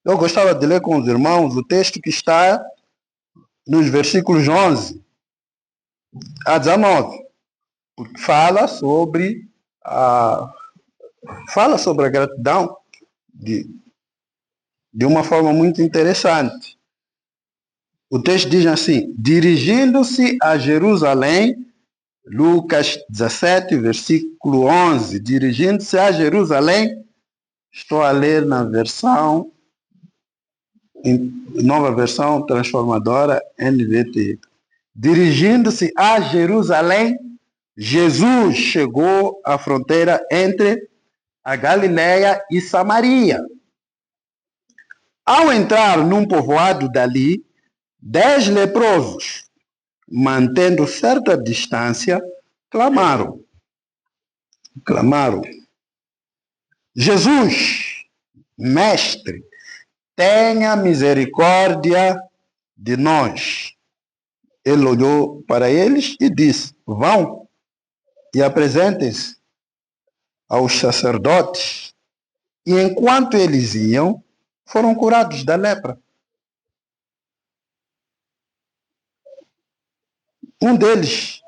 Eu gostava de ler com os irmãos o texto que está nos versículos 11 a 19, porque fala sobre a gratidão de uma forma muito interessante. O texto diz assim: dirigindo-se a Jerusalém, Lucas 17, versículo 11, dirigindo-se a Jerusalém, estou a ler na nova versão transformadora, NVT. Dirigindo-se a Jerusalém, Jesus chegou à fronteira entre a Galiléia e Samaria. Ao entrar num povoado dali, 10 leprosos, mantendo certa distância, clamaram. Jesus, mestre, tenha misericórdia de nós. Ele olhou para eles e disse: vão e apresentem-se aos sacerdotes. E enquanto eles iam, foram curados da lepra. Um deles,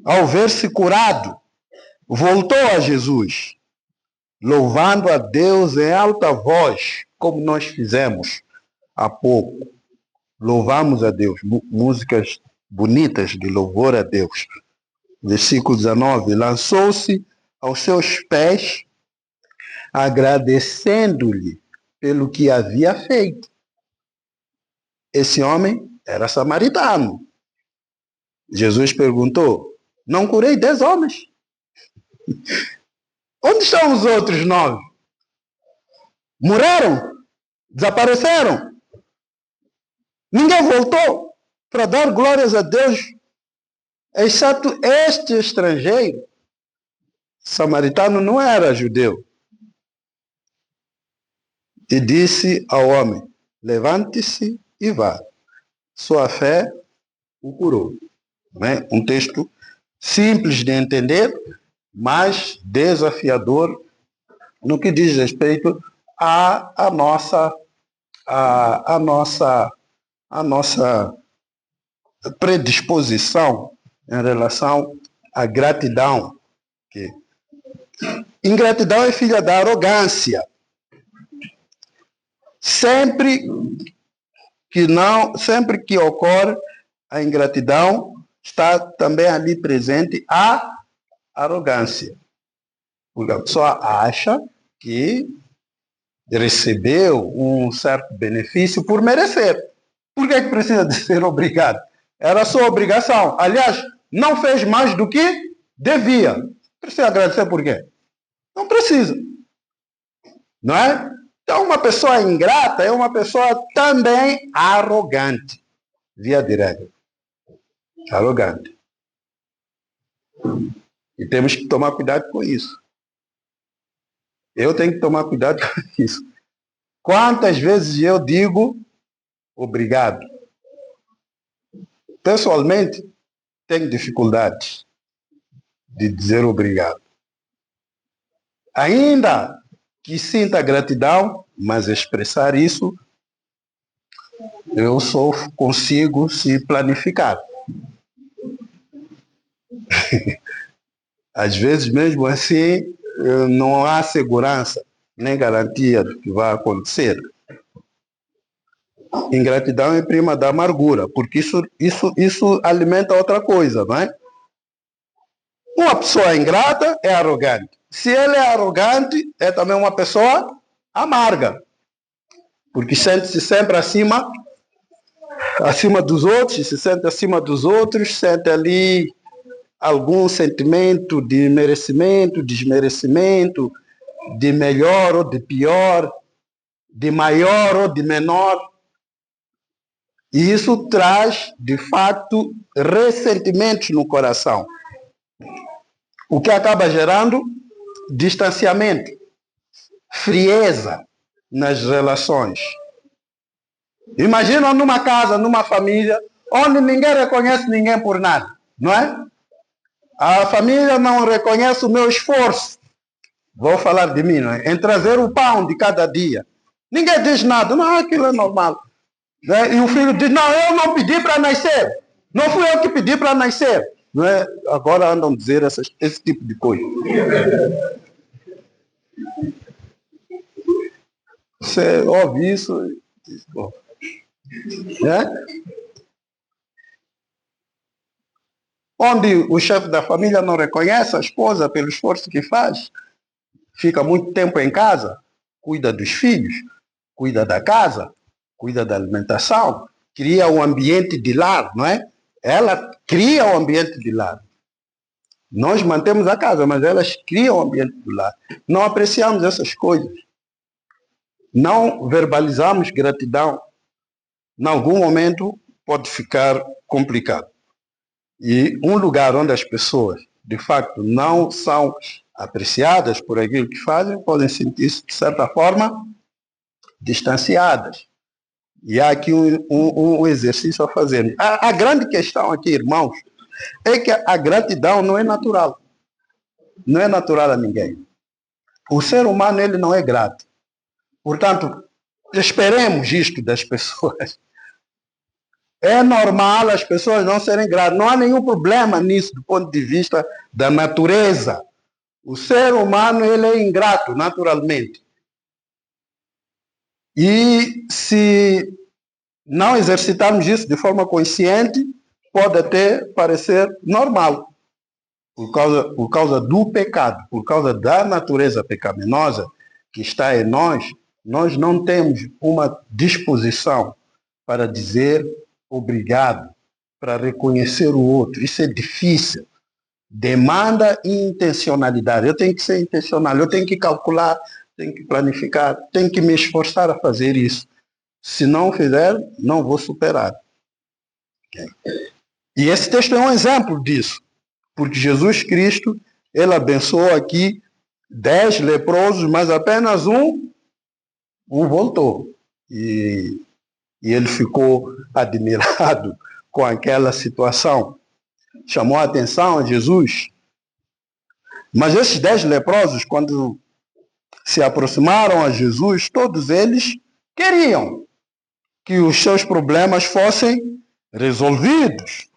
ao ver-se curado, voltou a Jesus, louvando a Deus em alta voz, como nós fizemos há pouco. Louvamos a Deus, músicas bonitas de louvor a Deus. Versículo 19, lançou-se aos seus pés, agradecendo-lhe pelo que havia feito. Esse homem era samaritano. Jesus perguntou: não curei 10 homens? Onde estão os outros 9? Morreram? Desapareceram? Ninguém voltou para dar glórias a Deus, exceto este estrangeiro. Samaritano não era judeu. E disse ao homem: levante-se e vá. Sua fé o curou. Né? Um texto simples de entender, mas desafiador no que diz respeito à nossa predisposição em relação à gratidão. Que ingratidão é filha da arrogância. Sempre que ocorre a ingratidão, está também ali presente a arrogância. Porque a pessoa acha que recebeu um certo benefício por merecer. Por que precisa de ser obrigado? Era sua obrigação. Aliás, não fez mais do que devia. Precisa agradecer por quê? Não precisa. Não é? Então, uma pessoa ingrata é uma pessoa também arrogante. Via de regra. Arrogante. E temos que tomar cuidado com isso. Eu tenho que tomar cuidado com isso. Quantas vezes eu digo obrigado? Pessoalmente, tenho dificuldades de dizer obrigado. Ainda que sinta gratidão, mas expressar isso, eu só consigo se planificar. Às vezes, mesmo assim, não há segurança nem garantia do que vai acontecer. Ingratidão é prima da amargura, porque isso alimenta outra coisa, não é? Uma pessoa ingrata é arrogante. Se ele é arrogante, é também uma pessoa amarga, porque sente-se sempre acima dos outros, se sente acima dos outros, sente ali algum sentimento de merecimento, desmerecimento, de melhor ou de pior, de maior ou de menor. E isso traz, de fato, ressentimentos no coração, o que acaba gerando distanciamento, frieza nas relações. Imagina numa casa, numa família, onde ninguém reconhece ninguém por nada, não é? A família não reconhece o meu esforço, vou falar de mim, não é? Em trazer o pão de cada dia. Ninguém diz nada, não, aquilo é normal. Né? E o filho diz, não, eu não pedi para nascer. Não fui eu que pedi para nascer. Não é? Agora andam a dizer esse tipo de coisa. Você ouve isso, né? Onde o chefe da família não reconhece a esposa pelo esforço que faz, fica muito tempo em casa, cuida dos filhos, cuida da casa, cuida da alimentação, cria um ambiente de lar, não é? Ela cria o ambiente de lar. Nós mantemos a casa, mas elas criam o ambiente do lar. Não apreciamos essas coisas. Não verbalizamos gratidão. Em algum momento pode ficar complicado. E um lugar onde as pessoas, de facto, não são apreciadas por aquilo que fazem, podem sentir-se, de certa forma, distanciadas. E há aqui um exercício a fazer. A grande questão aqui, irmãos, é que a gratidão não é natural. Não é natural a ninguém. O ser humano, ele não é grato. Portanto, esperemos isto das pessoas. É normal as pessoas não serem gratas. Não há nenhum problema nisso do ponto de vista da natureza. O ser humano, ele é ingrato naturalmente. E se não exercitarmos isso de forma consciente, pode até parecer normal. Por causa do pecado, por causa da natureza pecaminosa que está em nós, nós não temos uma disposição para dizer obrigado, para reconhecer o outro. Isso é difícil. Demanda intencionalidade. Eu tenho que ser intencional, eu tenho que calcular, tenho que planificar, tenho que me esforçar a fazer isso. Se não fizer, não vou superar. E esse texto é um exemplo disso, porque Jesus Cristo, ele abençoou aqui 10 leprosos, mas apenas um voltou. E ele ficou admirado com aquela situação. Chamou a atenção a Jesus. Mas esses 10 leprosos, quando se aproximaram a Jesus, todos eles queriam que os seus problemas fossem resolvidos.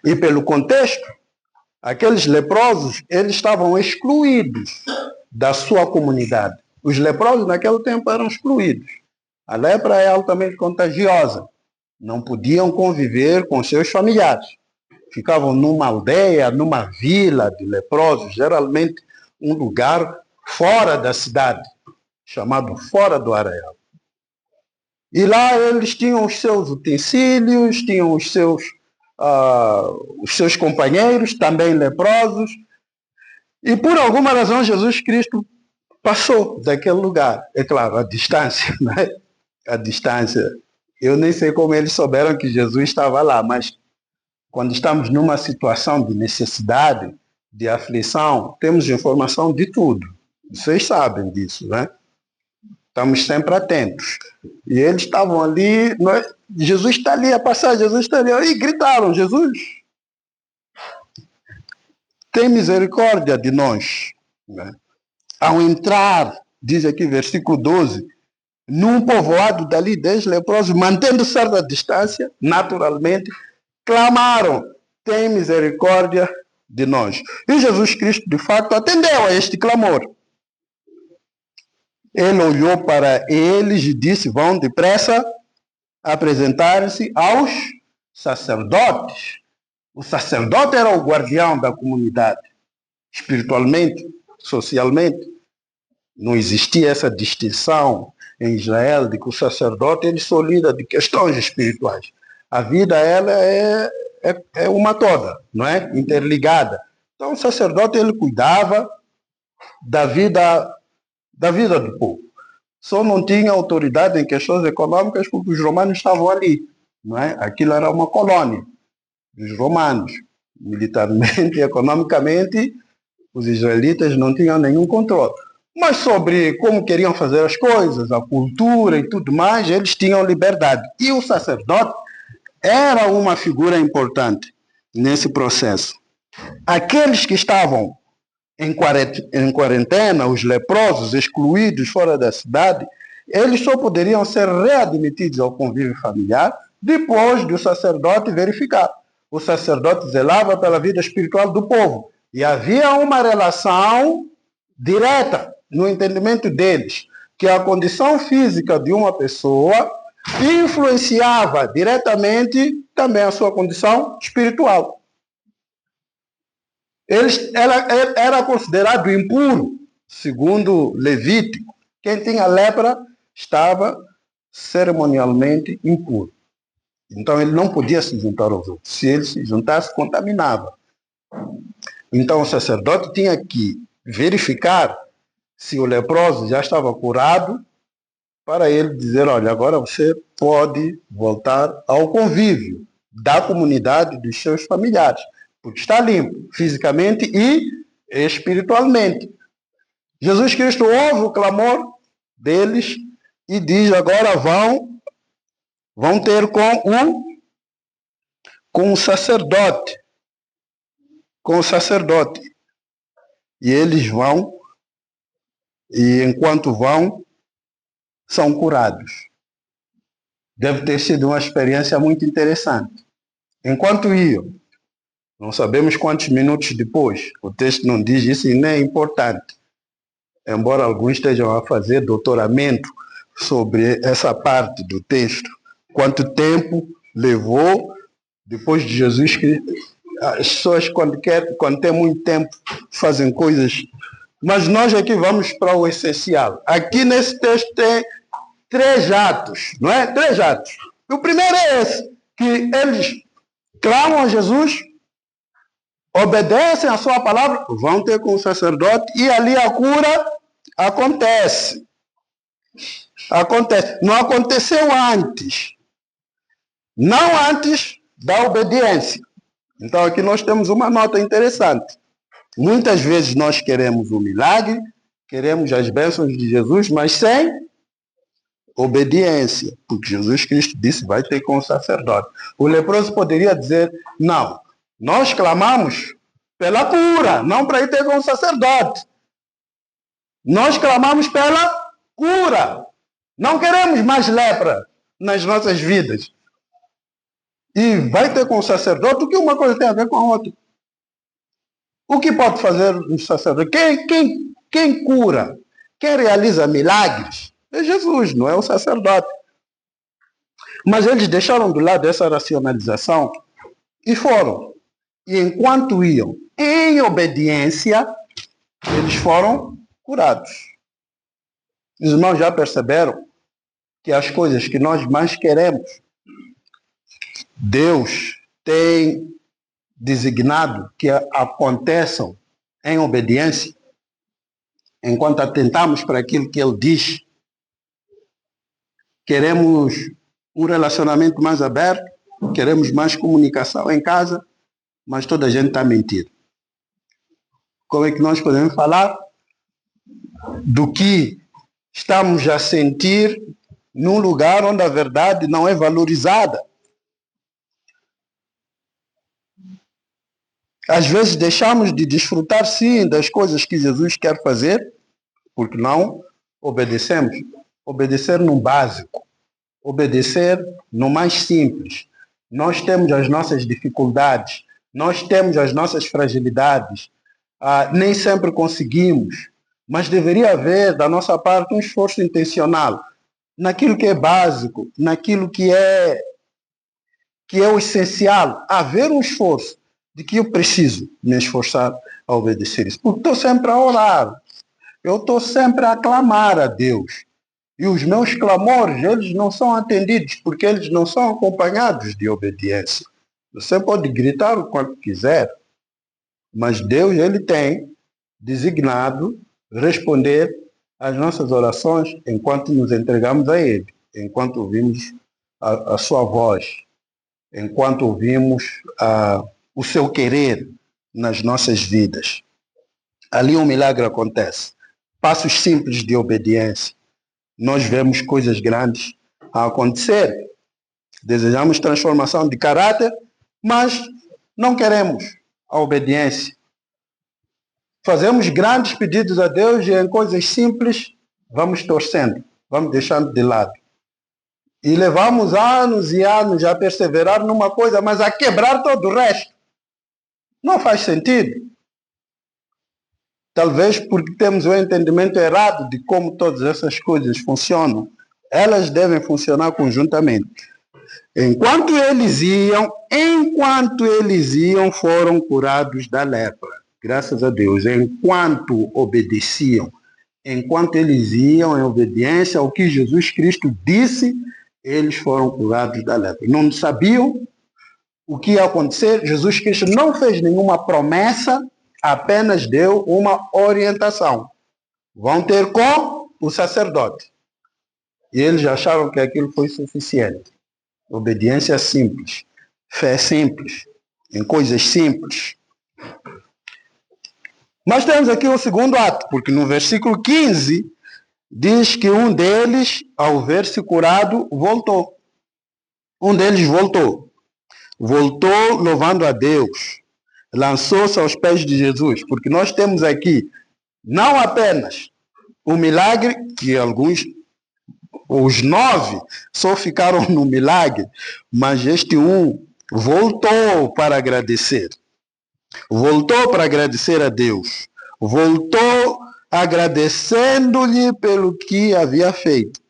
E pelo contexto, aqueles leprosos, eles estavam excluídos da sua comunidade. Os leprosos naquele tempo eram excluídos. A lepra é altamente contagiosa. Não podiam conviver com seus familiares. Ficavam numa aldeia, numa vila de leprosos, geralmente um lugar fora da cidade, chamado fora do arraial. E lá eles tinham os seus utensílios, tinham os seus companheiros, também leprosos. E por alguma razão Jesus Cristo passou daquele lugar. É claro, a distância, né? A distância. Eu nem sei como eles souberam que Jesus estava lá, mas quando estamos numa situação de necessidade, de aflição, temos informação de tudo. Vocês sabem disso, né? Estamos sempre atentos. E eles estavam ali, Jesus está ali a passar, Jesus está ali, e gritaram, Jesus, tem misericórdia de nós. Né? Ao entrar, diz aqui versículo 12, num povoado dali 10 leprosos, mantendo certa distância, naturalmente, clamaram, tem misericórdia de nós. E Jesus Cristo, de fato, atendeu a este clamor. Ele olhou para eles e disse, vão depressa apresentar-se aos sacerdotes. O sacerdote era o guardião da comunidade, espiritualmente, socialmente. Não existia essa distinção em Israel de que o sacerdote ele só lida de questões espirituais. A vida ela é uma toda, não é? Interligada. Então o sacerdote ele cuidava da vida do povo. Só não tinha autoridade em questões econômicas porque os romanos estavam ali, não é? Aquilo era uma colônia dos romanos. Militarmente e economicamente, os israelitas não tinham nenhum controle. Mas sobre como queriam fazer as coisas, a cultura e tudo mais, eles tinham liberdade. E o sacerdote era uma figura importante nesse processo. Aqueles que estavam em quarentena, os leprosos, excluídos fora da cidade, eles só poderiam ser readmitidos ao convívio familiar depois do sacerdote verificar. O sacerdote zelava pela vida espiritual do povo e havia uma relação direta no entendimento deles, que a condição física de uma pessoa influenciava diretamente também a sua condição espiritual. Era considerado impuro, segundo Levítico. Quem tinha lepra estava cerimonialmente impuro. Então ele não podia se juntar aos outros. Se ele se juntasse, contaminava. Então o sacerdote tinha que verificar se o leproso já estava curado, para ele dizer, olha, agora você pode voltar ao convívio da comunidade dos seus familiares, porque está limpo, fisicamente e espiritualmente. Jesus Cristo ouve o clamor deles e diz, agora vão ter com o sacerdote. E eles vão, e enquanto vão, são curados. Deve ter sido uma experiência muito interessante. Enquanto iam, não sabemos quantos minutos depois, o texto não diz isso e nem é importante, embora alguns estejam a fazer doutoramento sobre essa parte do texto, quanto tempo levou depois de Jesus Cristo. As pessoas quando têm muito tempo fazem coisas, mas nós aqui vamos para o essencial. Aqui nesse texto tem 3 atos, não é? 3 atos. O primeiro é esse, que eles clamam a Jesus, obedecem a sua palavra, vão ter com o sacerdote e ali a cura acontece. Não aconteceu antes. Não antes da obediência. Então aqui nós temos uma nota interessante. Muitas vezes nós queremos o milagre, queremos as bênçãos de Jesus, mas sem obediência, porque Jesus Cristo disse, vai ter com o sacerdote. O leproso poderia dizer, não, nós clamamos pela cura, não para ir ter com o sacerdote. Nós clamamos pela cura. Não queremos mais lepra nas nossas vidas. E vai ter com o sacerdote, o que uma coisa tem a ver com a outra? O que pode fazer o sacerdote? Quem cura? Quem realiza milagres? É Jesus, não é o sacerdote. Mas eles deixaram de lado essa racionalização e foram. E enquanto iam em obediência, eles foram curados. Os irmãos já perceberam que as coisas que nós mais queremos, Deus tem designado que aconteçam em obediência, enquanto atentamos para aquilo que Ele diz. Queremos um relacionamento mais aberto, queremos mais comunicação em casa, mas toda a gente está mentindo. Como é que nós podemos falar do que estamos a sentir num lugar onde a verdade não é valorizada? Às vezes deixamos de desfrutar, sim, das coisas que Jesus quer fazer, porque não obedecemos. Obedecer no básico, obedecer no mais simples. Nós temos as nossas dificuldades, nós temos as nossas fragilidades, nem sempre conseguimos, mas deveria haver da nossa parte um esforço intencional naquilo que é básico, naquilo que é o essencial, haver um esforço de que eu preciso me esforçar a obedecer isso. Porque estou sempre a orar, eu estou sempre a clamar a Deus. E os meus clamores, eles não são atendidos, porque eles não são acompanhados de obediência. Você pode gritar o quanto quiser, mas Deus, Ele tem designado responder às nossas orações enquanto nos entregamos a Ele, enquanto ouvimos a sua voz, enquanto ouvimos o seu querer nas nossas vidas. Ali um milagre acontece. Passos simples de obediência. Nós vemos coisas grandes a acontecer. Desejamos transformação de caráter, mas não queremos a obediência. Fazemos grandes pedidos a Deus e em coisas simples vamos torcendo. vamos deixando de lado. E levamos anos e anos a perseverar numa coisa, mas a quebrar todo o resto. Não faz sentido. Talvez porque temos o entendimento errado de como todas essas coisas funcionam. Elas devem funcionar conjuntamente. Enquanto eles iam, foram curados da lepra. Graças a Deus. Enquanto obedeciam, enquanto eles iam em obediência ao que Jesus Cristo disse, eles foram curados da lepra. Não sabiam o que ia acontecer. Jesus Cristo não fez nenhuma promessa, apenas deu uma orientação. Vão ter com o sacerdote. E eles acharam que aquilo foi suficiente. Obediência simples, fé simples, em coisas simples. Mas temos aqui o segundo ato, porque no versículo 15 diz que um deles, ao ver-se curado, voltou. Um deles voltou. Voltou louvando a Deus. Lançou-se aos pés de Jesus, porque nós temos aqui não apenas o milagre, que alguns, os 9, só ficaram no milagre, mas este um voltou para agradecer. Voltou para agradecer a Deus. Voltou agradecendo-lhe pelo que havia feito.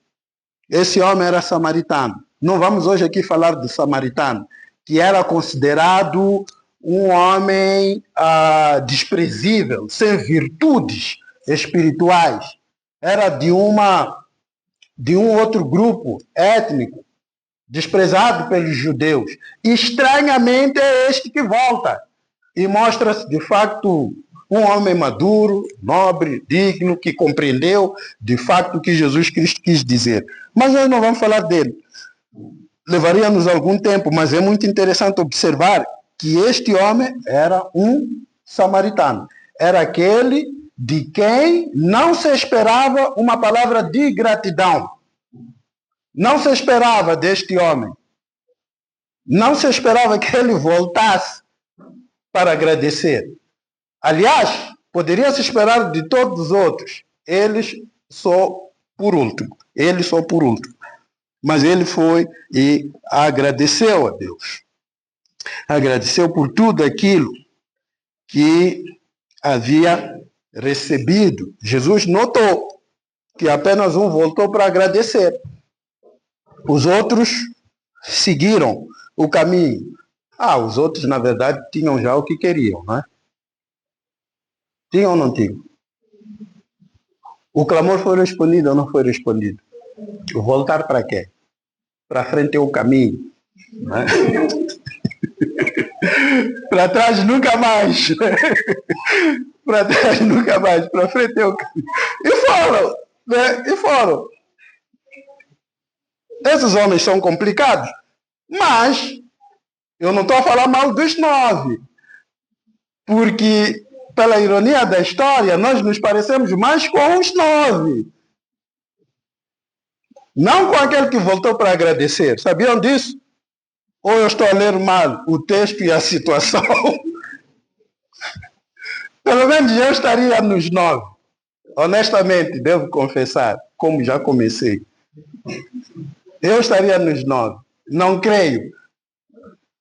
Esse homem era samaritano. Não vamos hoje aqui falar do samaritano, que era considerado um homem desprezível, sem virtudes espirituais. Era de um outro grupo étnico, desprezado pelos judeus. Estranhamente é este que volta e mostra-se de facto um homem maduro, nobre, digno, que compreendeu de facto o que Jesus Cristo quis dizer. Mas nós não vamos falar dele. Levaria-nos algum tempo, mas é muito interessante observar que este homem era um samaritano. Era aquele de quem não se esperava uma palavra de gratidão. Não se esperava deste homem. Não se esperava que ele voltasse para agradecer. Aliás, poderia se esperar de todos os outros. Eles só por último. Ele só por último. Mas ele foi e agradeceu a Deus. Agradeceu por tudo aquilo que havia recebido. Jesus notou que apenas um voltou para agradecer. Os outros seguiram o caminho. Os outros, na verdade, tinham já o que queriam, não é? Tinham ou não tinham? O clamor foi respondido ou não foi respondido? Voltar para quê? Para frente é o caminho. Não é? Para trás nunca mais. Para trás nunca mais. Para frente é o caminho. E foram. Né? E foram. Esses homens são complicados. Mas eu não estou a falar mal dos 9. Porque, pela ironia da história, nós nos parecemos mais com os 9. Não com aquele que voltou para agradecer. Sabiam disso? Ou eu estou a ler mal o texto e a situação? Pelo menos eu estaria nos 9. Honestamente, devo confessar, como já comecei. Eu estaria nos 9. Não creio.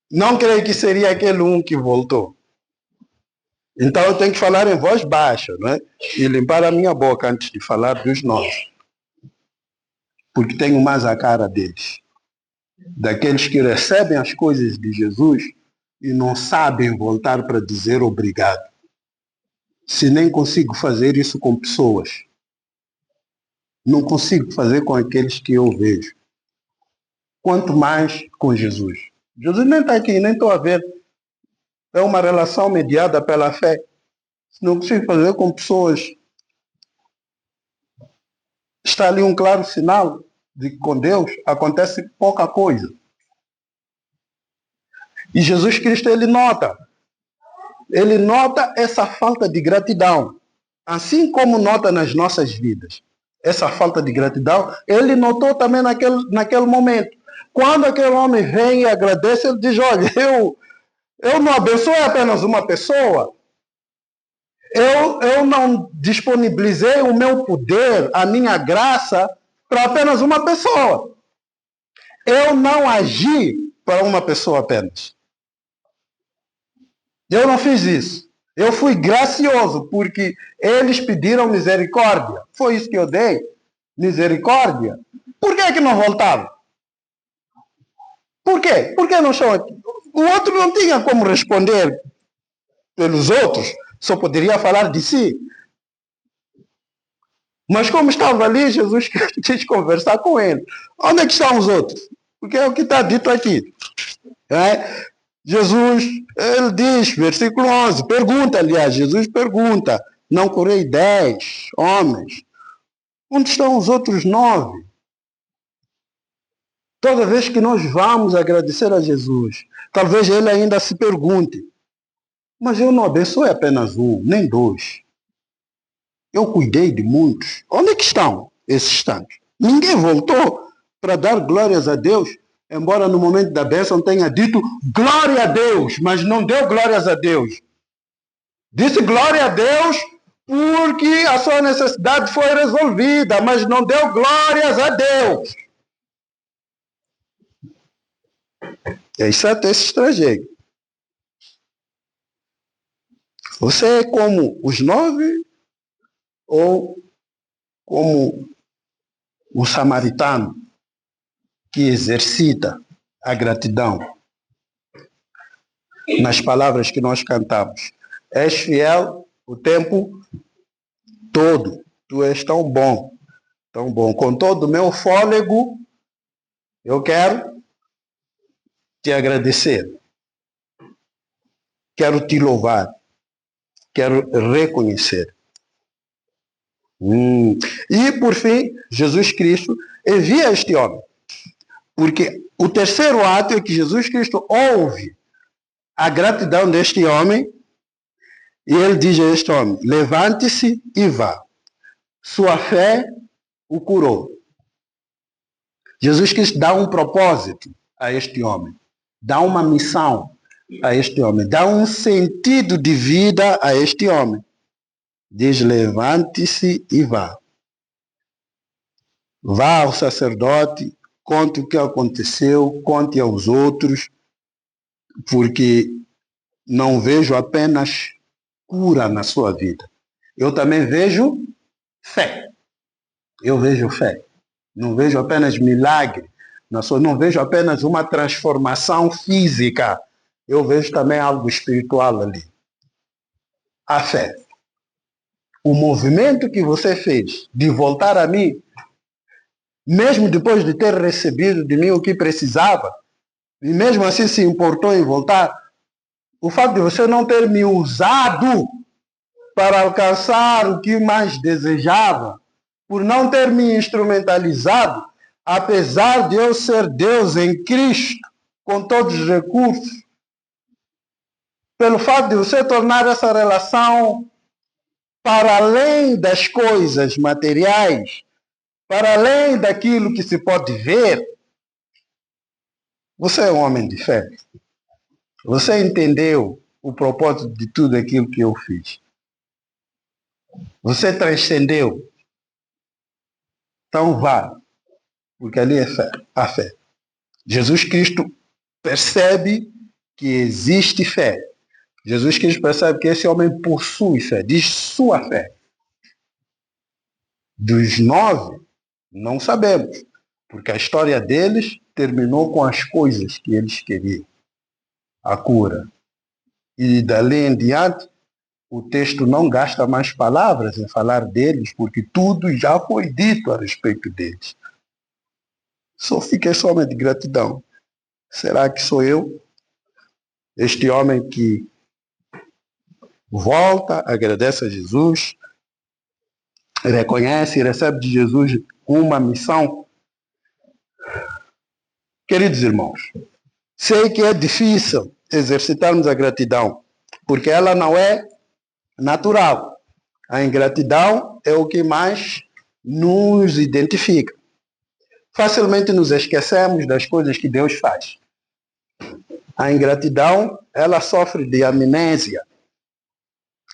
Não creio que seria aquele um que voltou. Então eu tenho que falar em voz baixa, não é? E limpar a minha boca antes de falar dos 9. Porque tenho mais a cara deles. Daqueles que recebem as coisas de Jesus e não sabem voltar para dizer obrigado. Se nem consigo fazer isso com pessoas, não consigo fazer com aqueles que eu vejo. Quanto mais com Jesus. Jesus nem está aqui, nem estou a ver. É uma relação mediada pela fé. Se não consigo fazer com pessoas, está ali um claro sinal de que com Deus acontece pouca coisa. E Jesus Cristo, ele nota essa falta de gratidão. Assim como nota nas nossas vidas essa falta de gratidão, ele notou também naquele momento. Quando aquele homem vem e agradece, ele diz, olha, eu não abençoei apenas uma pessoa, eu não disponibilizei o meu poder, a minha graça, para apenas uma pessoa. Eu não agi para uma pessoa apenas. Eu não fiz isso. Eu fui gracioso, porque eles pediram misericórdia. Foi isso que eu dei. Misericórdia. Por que não voltava? Por quê? Por que não estão aqui? O outro não tinha como responder pelos outros, só poderia falar de si. Mas como estava ali, Jesus quis conversar com ele. Onde é que estão os outros? Porque é o que está dito aqui. Jesus, ele diz, versículo 11, pergunta, aliás, Jesus pergunta, não curei 10 homens? Onde estão os outros 9? Toda vez que nós vamos agradecer a Jesus, talvez ele ainda se pergunte, mas eu não abençoei apenas um, nem 2. Eu cuidei de muitos. Onde é que estão esses tantos? Ninguém voltou para dar glórias a Deus, embora no momento da bênção tenha dito glória a Deus, mas não deu glórias a Deus. Disse glória a Deus porque a sua necessidade foi resolvida, mas não deu glórias a Deus. Exceto esse estrangeiro. Você é como os 9 ou como o samaritano que exercita a gratidão? Nas palavras que nós cantamos. És fiel o tempo todo. Tu és tão bom, tão bom. Com todo o meu fôlego, eu quero te agradecer. Quero te louvar. Quero reconhecer. E, por fim, Jesus Cristo envia este homem. Porque o terceiro ato é que Jesus Cristo ouve a gratidão deste homem e ele diz a este homem, levante-se e vá. Sua fé o curou. Jesus Cristo dá um propósito a este homem, dá uma missão a este homem, dá um sentido de vida a este homem. Diz, levante-se e vá. Vá ao sacerdote, conte o que aconteceu, conte aos outros, porque não vejo apenas cura na sua vida. Eu também vejo fé. Eu vejo fé. Não vejo apenas milagre. Não vejo apenas uma transformação física. Eu vejo também algo espiritual ali. A fé. O movimento que você fez de voltar a mim, mesmo depois de ter recebido de mim o que precisava, e mesmo assim se importou em voltar, o fato de você não ter me usado para alcançar o que mais desejava, por não ter me instrumentalizado, apesar de eu ser Deus em Cristo, com todos os recursos, pelo fato de você tornar essa relação para além das coisas materiais, para além daquilo que se pode ver, você é um homem de fé. Você entendeu o propósito de tudo aquilo que eu fiz. Você transcendeu. Então vá, porque ali é fé, a fé. Jesus Cristo percebe que existe fé. Jesus Cristo percebe que esse homem possui fé, diz sua fé. Dos 9, não sabemos, porque a história deles terminou com as coisas que eles queriam. A cura. E dali em diante, o texto não gasta mais palavras em falar deles, porque tudo já foi dito a respeito deles. Só fica esse homem de gratidão. Será que sou eu? Este homem que volta, agradece a Jesus, reconhece e recebe de Jesus uma missão. Queridos irmãos, sei que é difícil exercitarmos a gratidão, porque ela não é natural. A ingratidão é o que mais nos identifica. Facilmente nos esquecemos das coisas que Deus faz. A ingratidão, ela sofre de amnésia.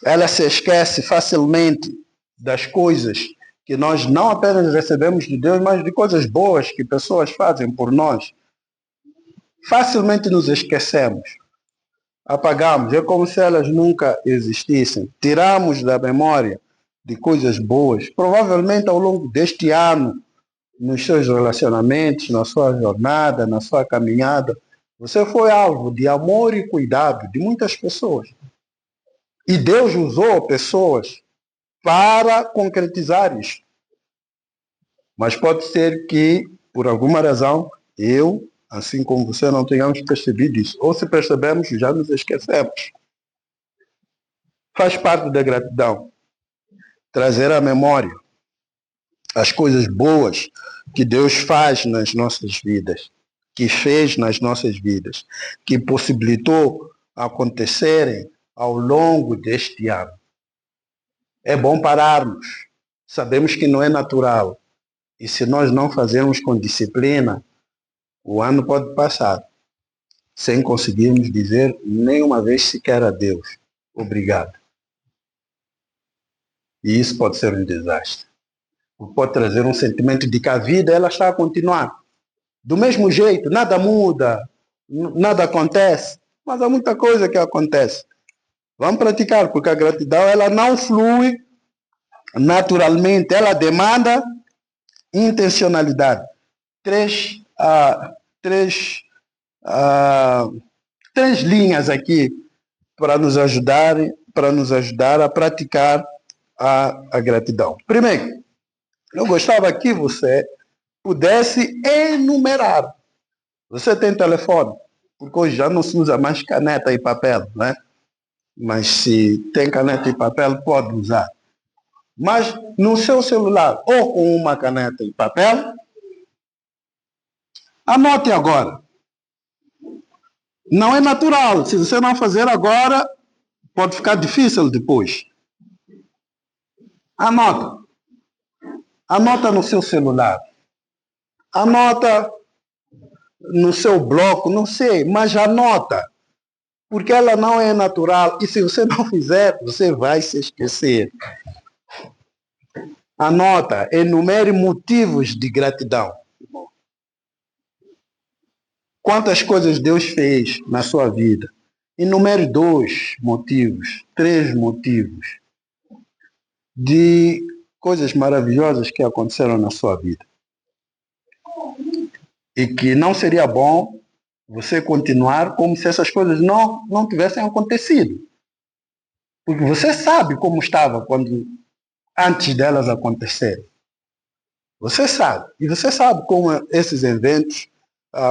Ela se esquece facilmente das coisas que nós não apenas recebemos de Deus, mas de coisas boas que pessoas fazem por nós, facilmente nos esquecemos, apagamos. É como se elas nunca existissem. Tiramos da memória de coisas boas, provavelmente ao longo deste ano, nos seus relacionamentos, na sua jornada, na sua caminhada, você foi alvo de amor e cuidado de muitas pessoas. E Deus usou pessoas para concretizar isso. Mas pode ser que, por alguma razão, eu, assim como você, não tenhamos percebido isso. Ou se percebemos, já nos esquecemos. Faz parte da gratidão. Trazer à memória as coisas boas que Deus faz nas nossas vidas, que fez nas nossas vidas, que possibilitou acontecerem ao longo deste ano. É bom pararmos. Sabemos que não é natural. E se nós não fazermos com disciplina, o ano pode passar sem conseguirmos dizer nenhuma vez sequer a Deus obrigado. E isso pode ser um desastre. Pode trazer um sentimento de que a vida ela está a continuar. Do mesmo jeito, nada muda, nada acontece, mas há muita coisa que acontece. Vamos praticar, porque a gratidão ela não flui naturalmente, ela demanda intencionalidade. Três linhas aqui para nos ajudar a praticar a gratidão. Primeiro, eu gostava que você pudesse enumerar. Você tem telefone, porque hoje já não se usa mais caneta e papel, né? Mas se tem caneta e papel, pode usar. Mas no seu celular, ou com uma caneta e papel, anote agora. Não é natural. Se você não fazer agora, pode ficar difícil depois. Anota. Anota no seu celular. Anota no seu bloco, não sei, mas anota. Porque ela não é natural. E se você não fizer, você vai se esquecer. Anota, enumere motivos de gratidão. Quantas coisas Deus fez na sua vida? Enumere 2 motivos, 3 motivos de coisas maravilhosas que aconteceram na sua vida. E que não seria bom você continuar como se essas coisas não tivessem acontecido. Porque você sabe como estava antes delas acontecerem. Você sabe. E você sabe como esses eventos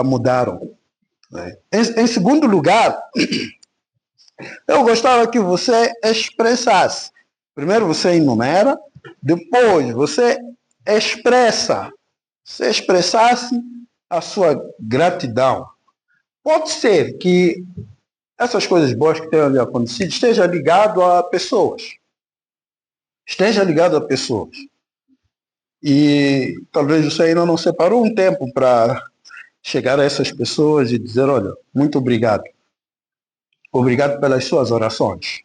mudaram. Né? Em segundo lugar, eu gostava que você expressasse. Primeiro você enumera, depois você expressa. Você expressasse a sua gratidão. Pode ser que essas coisas boas que tenham lhe acontecido esteja ligado a pessoas. Esteja ligado a pessoas. E talvez você ainda não separou um tempo para chegar a essas pessoas e dizer, olha, muito obrigado. Obrigado pelas suas orações.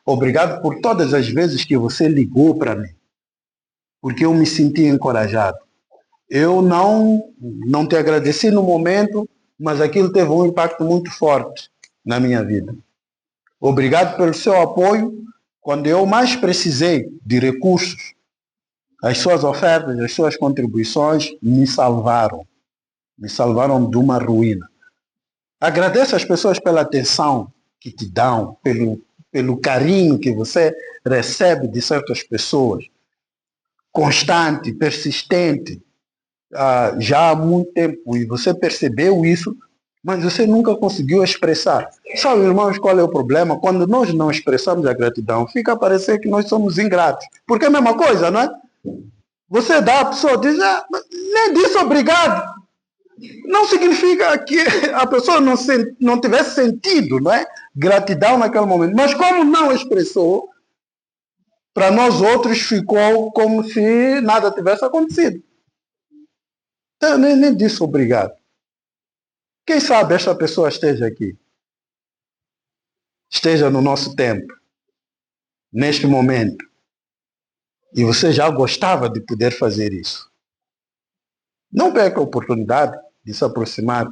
Obrigado por todas as vezes que você ligou para mim. Porque eu me senti encorajado. Eu não te agradeci no momento, mas aquilo teve um impacto muito forte na minha vida. Obrigado pelo seu apoio quando eu mais precisei de recursos. As suas ofertas, as suas contribuições me salvaram. Me salvaram de uma ruína. Agradeço às pessoas pela atenção que te dão, pelo carinho que você recebe de certas pessoas. Constante, persistente, já há muito tempo. E você percebeu isso, mas você nunca conseguiu expressar. Sabe, irmãos, qual é o problema? Quando nós não expressamos a gratidão, fica a parecer que nós somos ingratos. Porque é a mesma coisa, não é? Você dá, a pessoa diz, nem disse obrigado. Não significa que a pessoa não tivesse sentido, não é? Gratidão naquele momento. Mas como não expressou, para nós outros ficou como se nada tivesse acontecido. Eu nem disse obrigado. Quem sabe esta pessoa esteja aqui. Esteja no nosso tempo. Neste momento. e você já gostava de poder fazer isso. Não perca a oportunidade de se aproximar.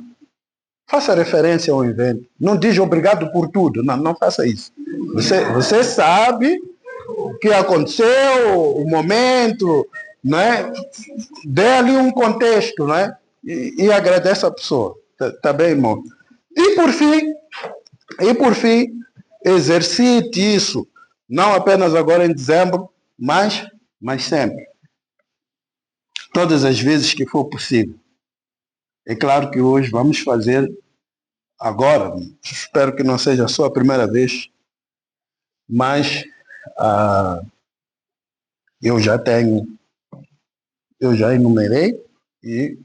Faça referência ao evento. Não diz obrigado por tudo. Não, não faça isso. Você sabe o que aconteceu, o momento, não é? Dê ali um contexto, não é? E agradece a pessoa. Tá bem, irmão? E por fim, exercite isso. Não apenas agora em dezembro, mas sempre. Todas as vezes que for possível. É claro que hoje vamos fazer agora. Espero que não seja só a primeira vez, mas eu já enumerei e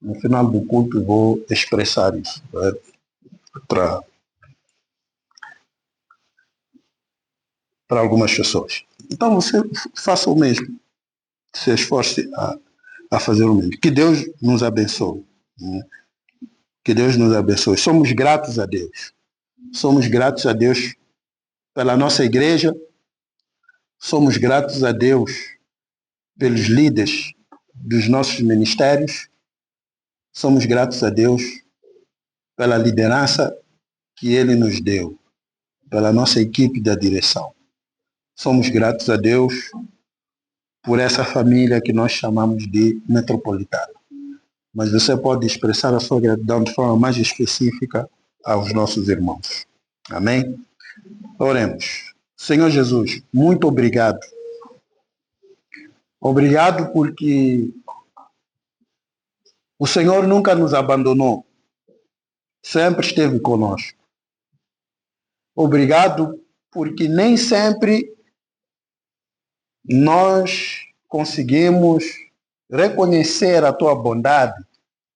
no final do culto vou expressar isso para algumas pessoas. Então você faça o mesmo, se esforce a fazer o mesmo. Que Deus nos abençoe. Né? Que Deus nos abençoe. Somos gratos a Deus. Somos gratos a Deus pela nossa igreja. Somos gratos a Deus pelos líderes dos nossos ministérios. Somos gratos a Deus pela liderança que Ele nos deu, pela nossa equipe da direção. Somos gratos a Deus por essa família que nós chamamos de metropolitana. Mas você pode expressar a sua gratidão de forma mais específica aos nossos irmãos. Amém? Oremos. Senhor Jesus, muito obrigado. Obrigado porque o Senhor nunca nos abandonou. Sempre esteve conosco. Obrigado porque nem sempre nós conseguimos reconhecer a tua bondade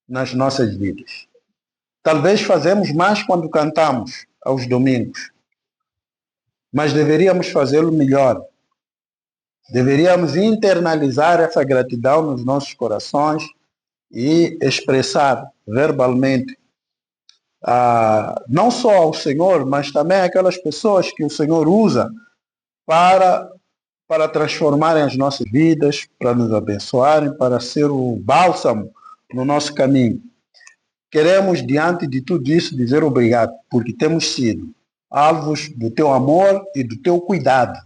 nas nossas vidas. Talvez fazemos mais quando cantamos aos domingos, mas deveríamos fazê-lo melhor. Deveríamos internalizar essa gratidão nos nossos corações e expressar verbalmente não só ao Senhor, mas também aquelas pessoas que o Senhor usa para transformarem as nossas vidas, para nos abençoarem, para ser o bálsamo no nosso caminho. Queremos, diante de tudo isso, dizer obrigado, porque temos sido alvos do teu amor e do teu cuidado.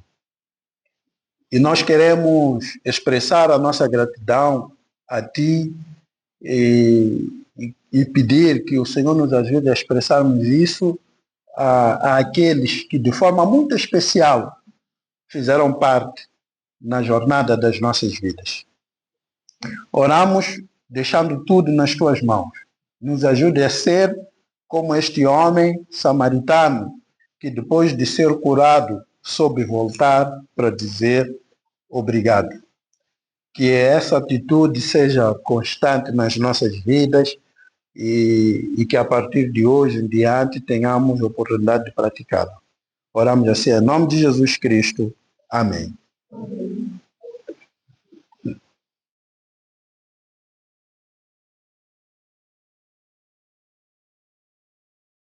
E nós queremos expressar a nossa gratidão a ti e pedir que o Senhor nos ajude a expressarmos isso àqueles que, de forma muito especial, fizeram parte na jornada das nossas vidas. Oramos deixando tudo nas tuas mãos. Nos ajude a ser como este homem samaritano que depois de ser curado soube voltar para dizer obrigado. Que essa atitude seja constante nas nossas vidas e que a partir de hoje em diante tenhamos a oportunidade de praticá-la. Oramos assim em nome de Jesus Cristo. Amém.